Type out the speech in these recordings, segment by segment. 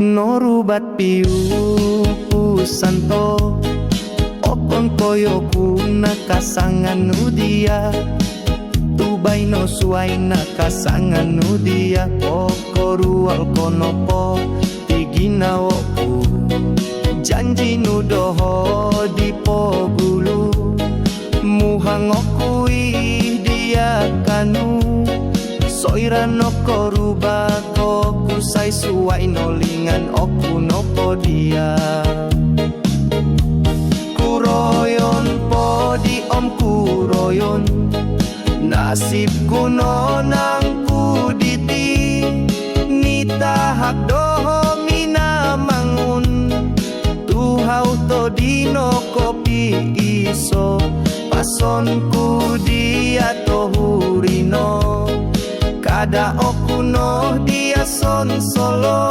Norubat piu pusanto opon koyoku nakasangan nudia tubay no suay nakasangan nudia okorual konopo tiginawoku janji nudoho di pogulu muhangokui dia kanu soira no koruba koku sai suai nolingan oku nopo dia kuroyon podi om kuroyon nasib kuno nang kuditi nita hak doho mina mangun tuhau to dino kopi iso pason kudia to hurino kada okuno dia son solo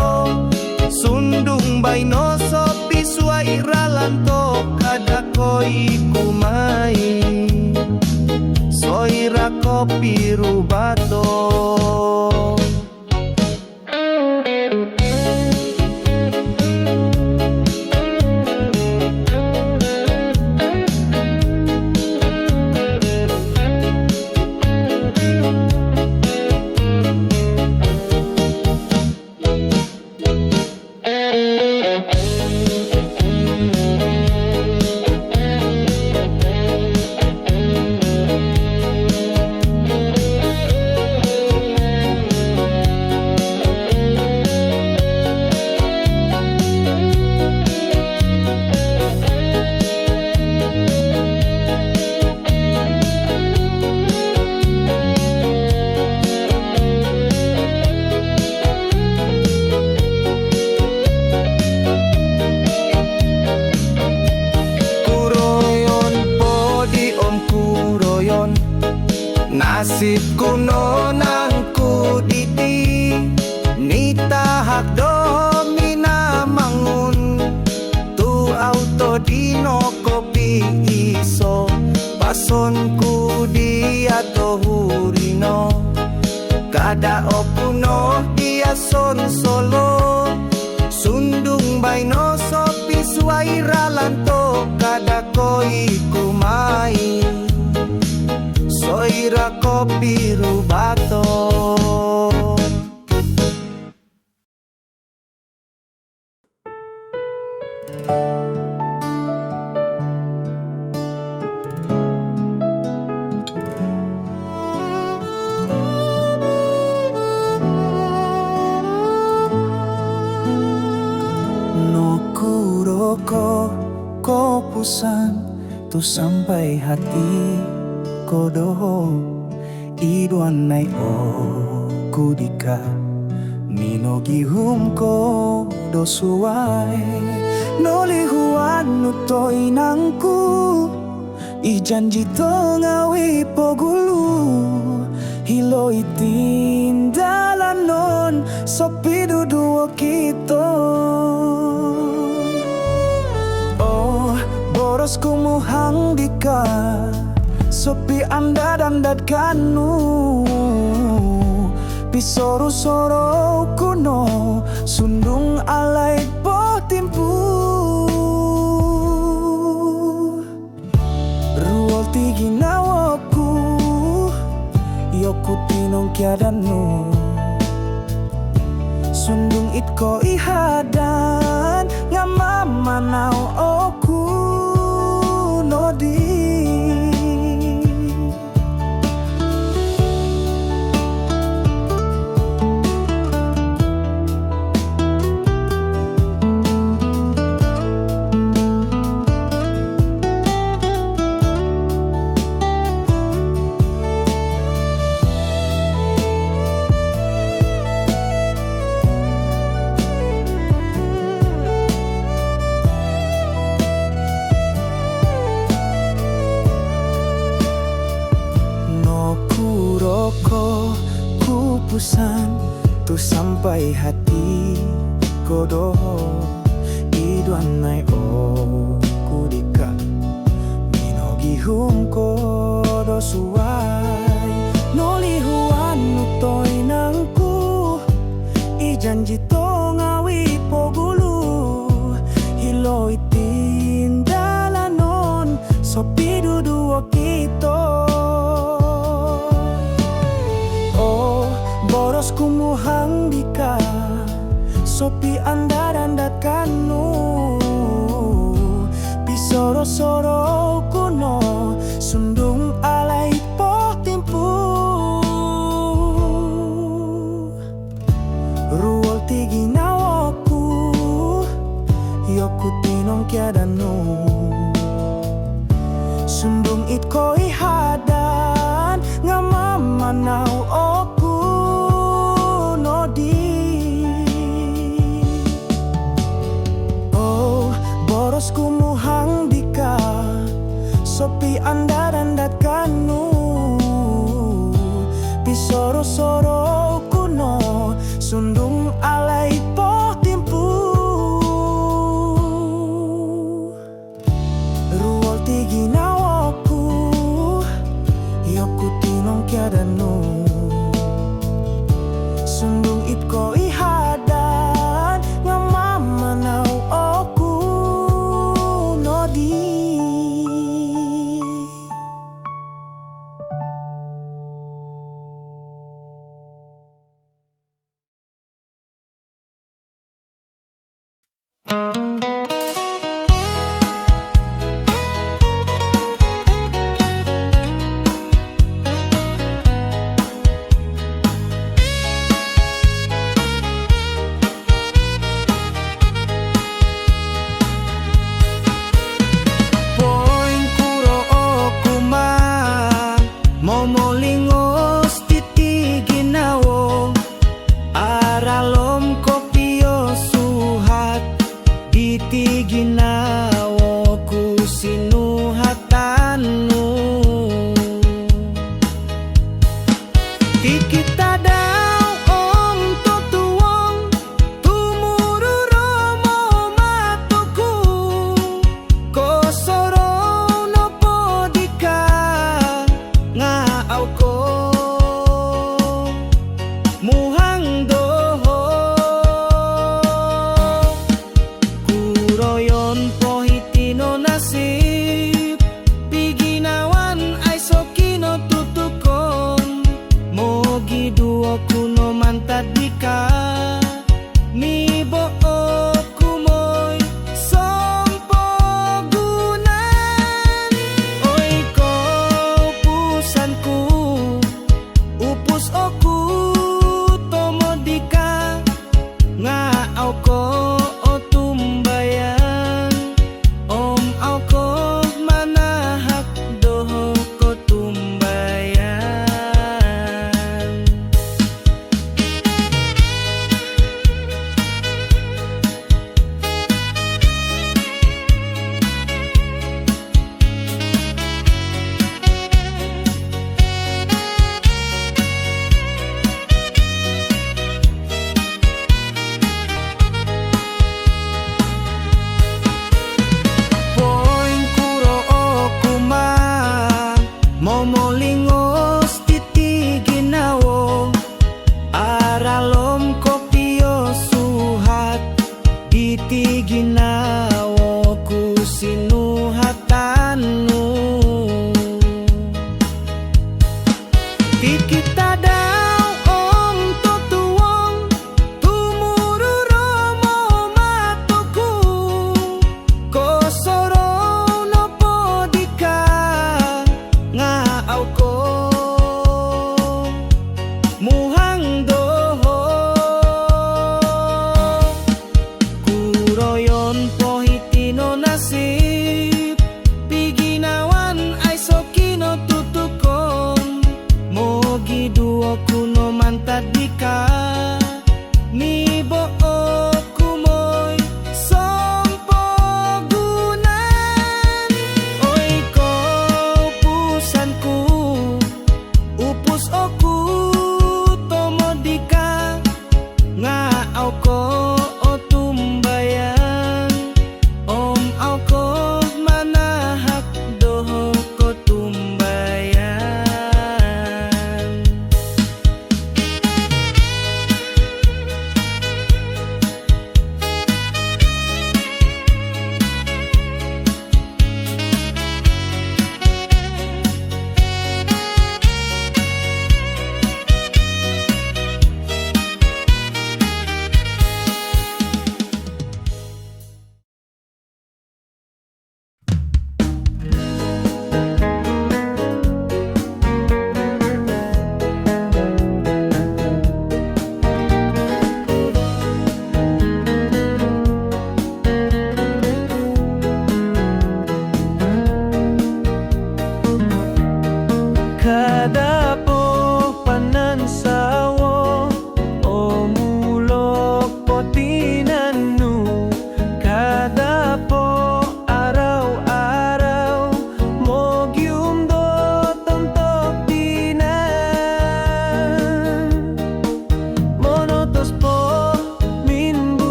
sundung baino sopi suai ralanto kada koi kumai soira kopi rubato. Nasib kuno nangku diti nita hak domina mangun tu auto dino kopi iso pasonku dia to hurino kada opuno dia son solo sundung baino sopi suaira lanto kada koi kumai soira kopi rubato. No kuroko kopusan tu sampai hati kodoho iduan nai o kudika minogi humko dosuai noli huan nutoi nangku ijanji tongawi pogulu hilo itin dalanon sopi duduo kito. Oh boros kumuhang dika sopi anda dandat kanu pisoru soro kuno sundung alai potimpu ruol tigi nawaku yoku tinong kiadanu sundung itko ihadan ngamama nau oku nodi. Kupusan tu sampai hati kodoho iduan nai o kudika minogi hum kodo suai noli huan nutoi nangku ijanji tongawi pogulu hilo itin dalanon sopi duduo kito. Boros kumuhang dika sopi anda dandat kanu pisoro soro kuno sundung alai potimpu ruol tigi nawaku yoku tinong kiadanu sundung itko ihadan ngamama nau oku boros kumuhang dika sopi anda dandat kanu pisoro soro kuno sundung alai potimpu ruol tigi nawaku yoku tinong kiadanu sundung itko ihadan ngamama nau oku nodi.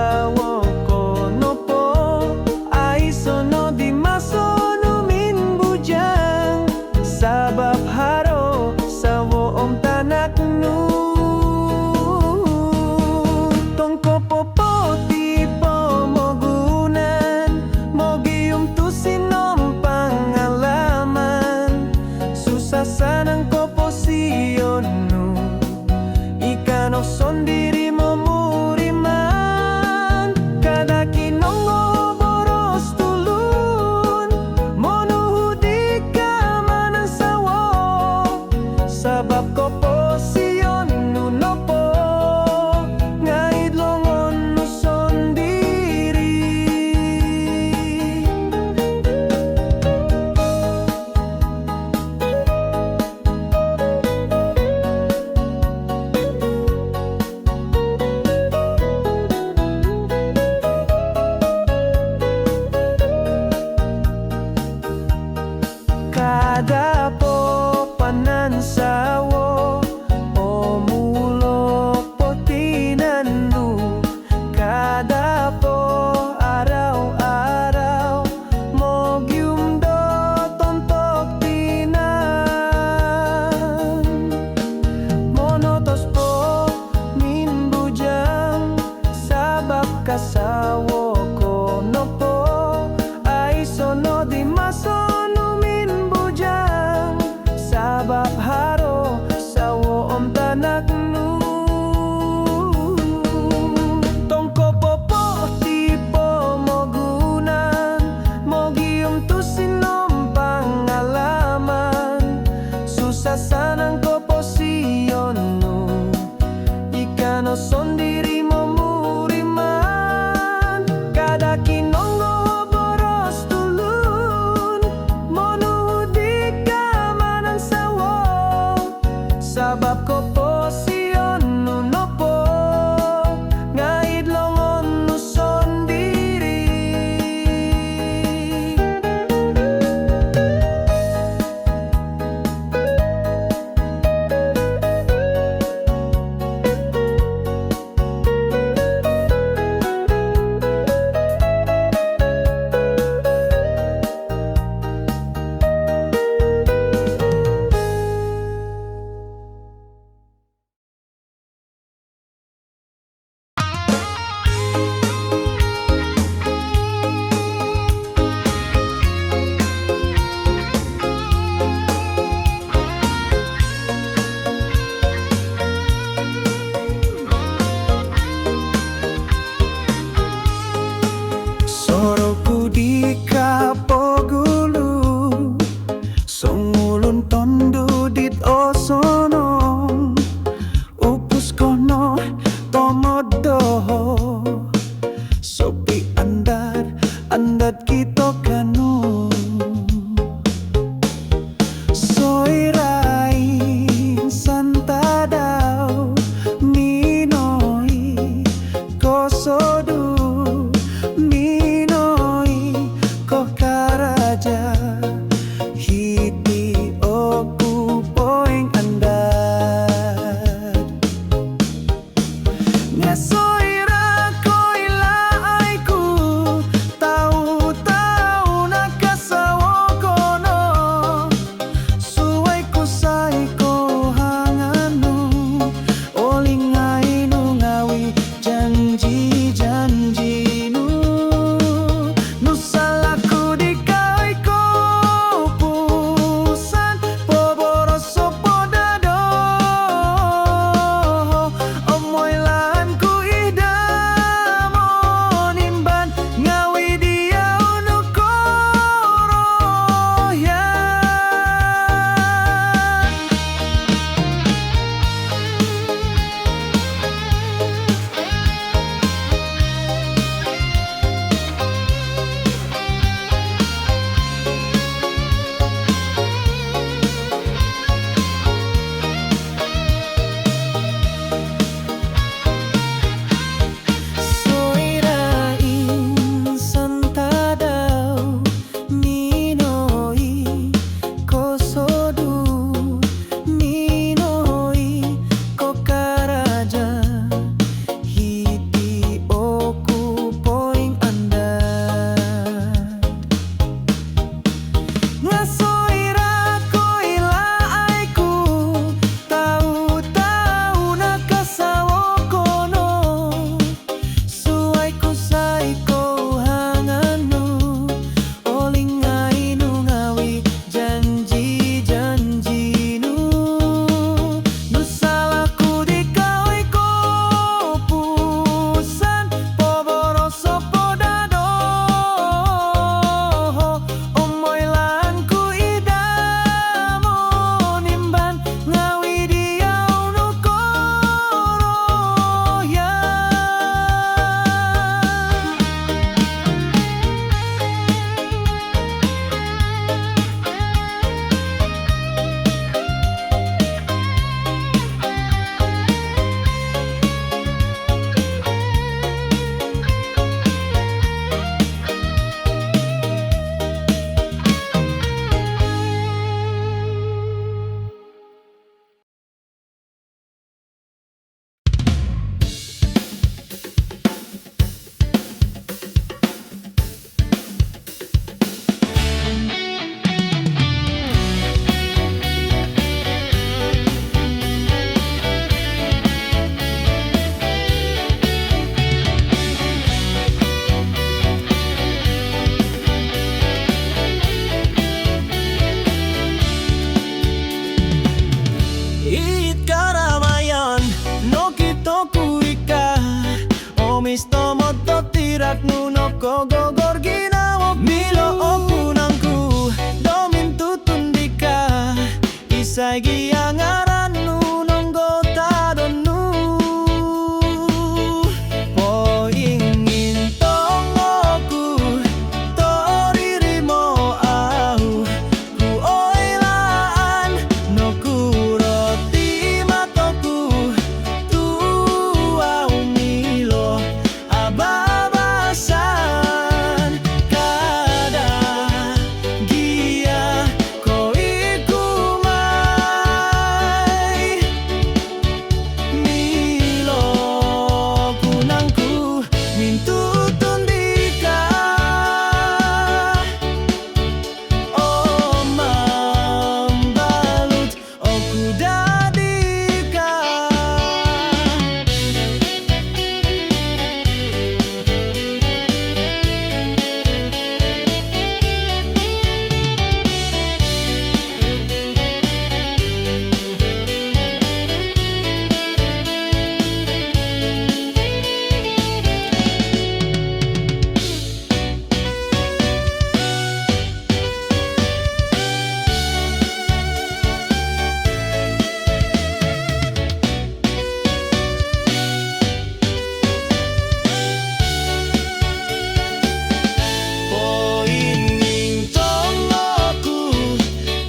sawo kono po ay sono di masono min bujang sabab haro sawo om tanak nu tongko popo ti pomogunan mogium tu sinom pangalaman susah sanang koposiyon nu ikano son diri mo muriman kada kinongo boros tulun monuhudi ka manang sawo sabab koposiyon nu nopo ngaidlongon no son diri. Kada po panansawo o mulok po tinanu kada po araw-araw mogyum do tontok tinan monotos po min bujang sabab kasawo kono po ay sono di masono min bujang sabab haro sawo om tanak nu tongko popo ti pomogunan mogium tu sinom pangalaman susah sanang koposiyon nu ikano son diri mo muriman irak nuno kogogor ginawa milo opunangku domin tutundika isay giangaran nunong gotadonu po ingin tongoku toririmo au ku oilaan no kuroti matoku tu au milo ababasan kada gia ko ikumay milo kunangku mintutundika o mambalut o kudadika. Po ingin tongoku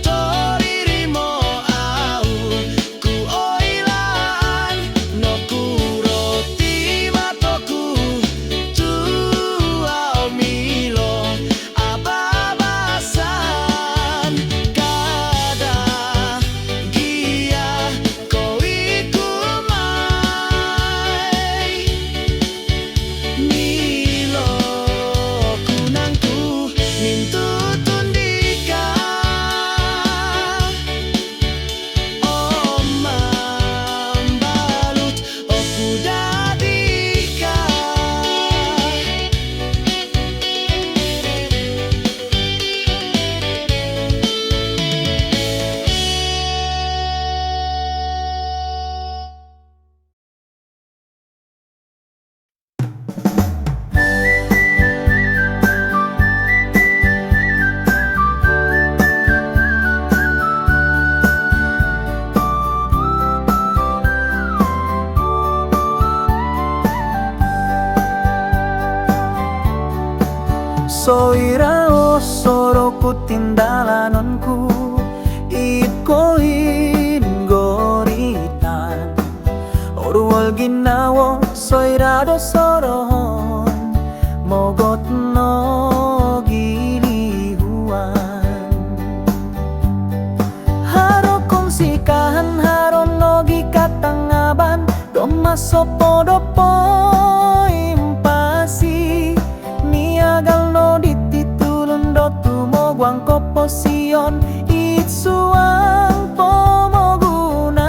toririmo au ku oilaan no kuroti matoku tu au milo ababasan kada gia ko ikumay milo kunangku mintutundika o mambalut o kudadika. Soira o soroku tindalanonku ikoin goritan Oruwal ginawo soira do soron mogot no gilihuan Haro konsikahan haro nogi katangaban domasopodopo impasi niagal no dititulun do tumogwang koposion itsuang pomogunan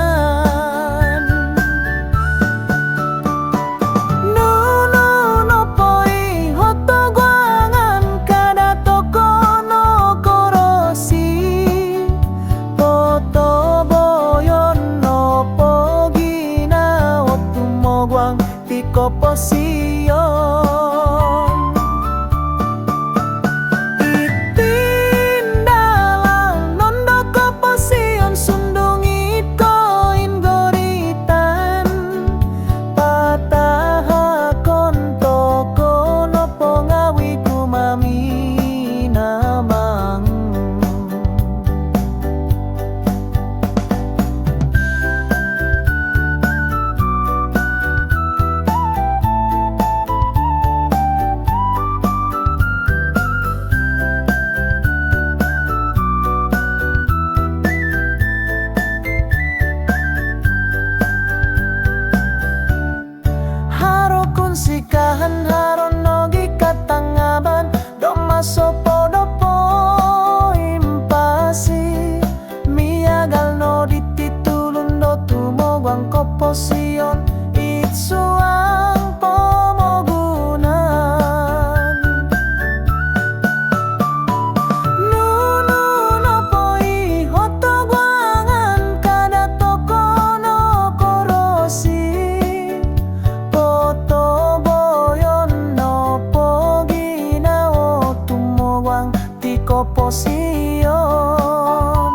Nuno no poi hotogwangan kada toko no korosi poto boyon no pogina otumogwang ti koposion Itindalang nondo koposion kopo sion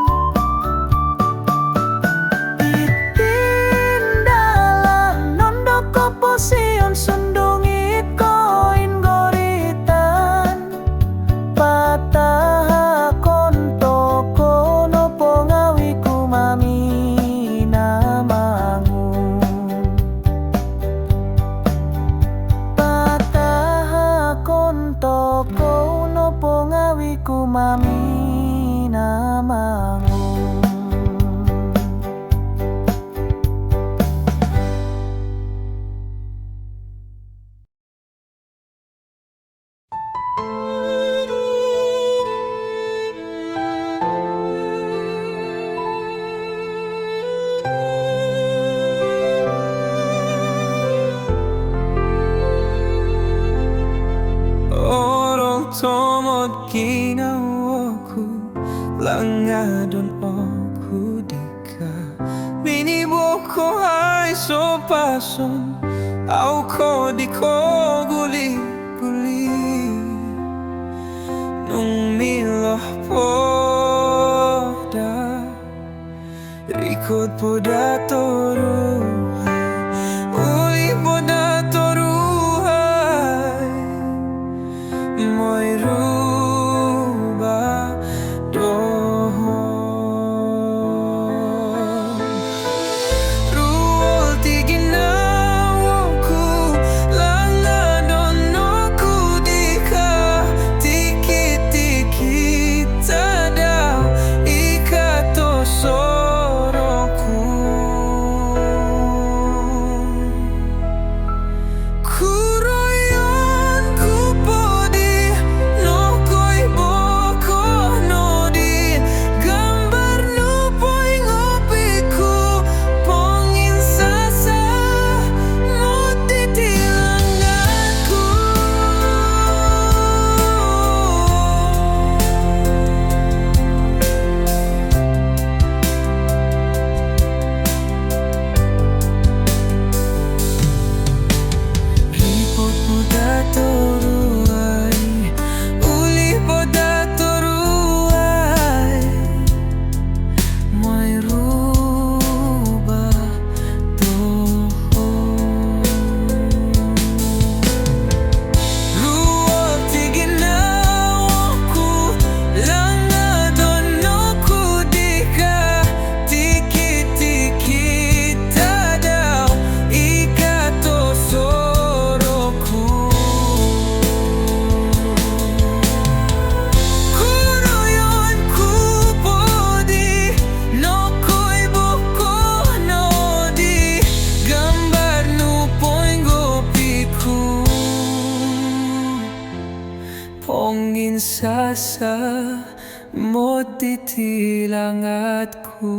Itindalan nondo kopo sion sundungi koin goritan Patah konto kono pongawi kumami namangun Patah konto kono pongawi kumami namangun Orang tomot ginawaku langadon aku dika Bini boko hai so pason Au ko di ko guli guli Nung milah poda Rikot poda toruhai Uli poda toruhai Moy ruba dohon Ruol tiginawaku langadon aku dika Tiki-tiki tadaw ikato soroku Kuroyon kupodi nokoy boko nodi Gambar nupoy ngopiku pongin sasa Motitilanganku Ripot poda toruai Uli poda toruai Moy ruba dohon Ruol tiginawaku langadon aku dika Tiki-tiki tadaw ikato soroku Kuroyon kupodi nokoy boko nodi Gambar nupoy ngopiku Pongin sasa motitilangatku